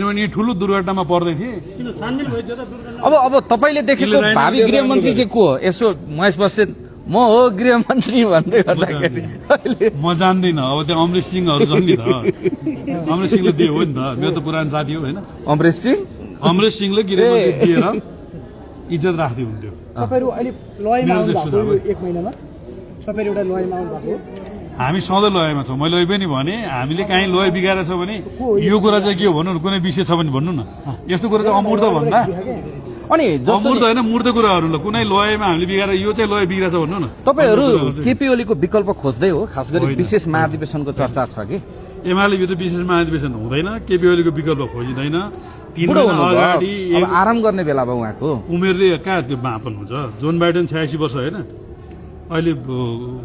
किनभने ठुलो दुर्घटनामा पर्दै थिए। अब तपाईले देखेको भावी गृहमन्त्री चाहिँ को हो? यसो महेश बस्नेत म हो गृहमन्त्री भन्दै गर्दाखेरि म जान्दिनँ। अब त्यो अमरेश सिंहहरू छन् नि त, अमरेश सिंहले दियो हो नि त, मेरो त पुरानो साथी हो होइन। अमरेश सिंहले गृहमन्त्री दिएर इज्जत राख्दै हुन्थ्यो। तपाईहरु अहिले लयमा आउनु भएको 1 महिनामा तपाईहरु एउटा लयमा आउनु भएको? हामी सधैँ लयमा छौँ। मैले पनि भने हामीले काहीँ लय बिगारेको छ भने यो कुरा चाहिँ के हो भन्नु न, कुनै विषय छ भने भन्नु न। यस्तो कुरा चाहिँ अमूर्त भन्दा अनि अमूर्त होइन मूर्त कुराहरू ल, कुनै लयमा हामीले बिगाएर यो चाहिँ लय बिग्रेछ भन्नु न। तपाईहरु केपी ओलीको विकल्प खोज्दै हो? खास गरी विशेष महाधिवेशनको चर्चा छ कि एमाले यो त विशेष महाधिवेशन हुँदैन, केपी ओलीको विकल्प खोजिँदैन। 3 महिना अगाडि आराम गर्ने बेला भयो उहाँको उमेरले कहाँ त्यो मापन हुन्छ। जोन बाइडेन 86 वर्ष होइन, अहिले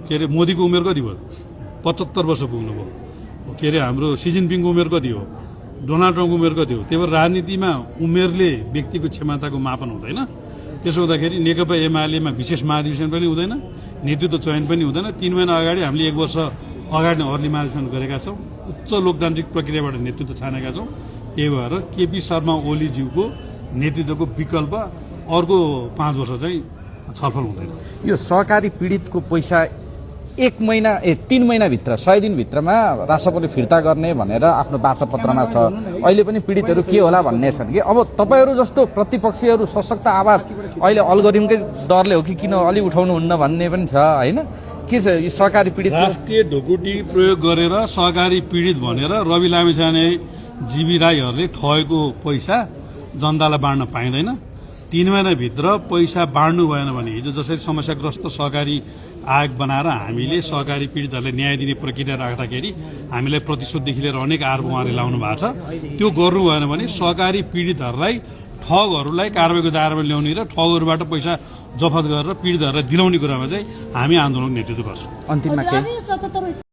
के अरे मोदीको उमेर कति भयो? 75 वर्ष पुग्नुभयो। के अरे हाम्रो सी जिनपिङको उमेर कति हो? डोनाल्ड ट्रम्पको उमेर कति हो? त्यही भएर राजनीतिमा उमेरले व्यक्तिको क्षमताको मापन हुँदैन। त्यसो हुँदाखेरि नेकपा एमालेमा विशेष महाधिवेशन पनि हुँदैन, नेतृत्व चयन पनि हुँदैन। 3 महिना अगाडि हामीले 1 वर्ष अगाडि नै अर्ली महाधिवेशन गरेका छौँ, उच्च लोकतान्त्रिक प्रक्रियाबाट नेतृत्व छानेका छौँ। त्यही भएर केपी शर्मा ओलीज्यूको नेतृत्वको विकल्प अर्को 5 वर्ष चाहिँ छलफल हुँदैन। यो सहकारी पीडितको पैसा 3 महिनाभित्र 100 दिनभित्रमा राष्ट्रपति फिर्ता गर्ने भनेर आफ्नो वाचापत्रमा छ। अहिले पनि पीडितहरू के होला भन्ने छन् कि अब तपाईहरू जस्तो प्रतिपक्षीहरू सशक्त आवाज अहिले अल्गोरिथमकै डरले हो कि किन अलि उठाउनुहुन्न भन्ने पनि छ होइन? के छ यो सहकारी पीडित? राष्ट्रिय ढुकुटी प्रयोग गरेर सहकारी पीडित भनेर रवि लामिछाने, जीवी राईहरूले ठगेको पैसा जनतालाई बाँड्न पाइँदैन। 3 महिनाभित्र पैसा बाँड्नु भएन भने हिजो जसरी समस्याग्रस्त सहकारी आयोग बनाएर हामीले सहकारी पीडितहरूलाई न्याय दिने प्रक्रिया राख्दाखेरि हामीलाई प्रतिशोधदेखि लिएर अनेक आरोप उहाँले लाउनु भएको छ। त्यो गर्नु भएन भने सहकारी पीडितहरूलाई ठगहरूलाई कारबाहीको दायरामा ल्याउने र ठगहरूबाट पैसा जफत गरेर पीडितहरूलाई दिलाउने कुरामा चाहिँ हामी आन्दोलन नेतृत्व गर्छौँ। अन्तिममा के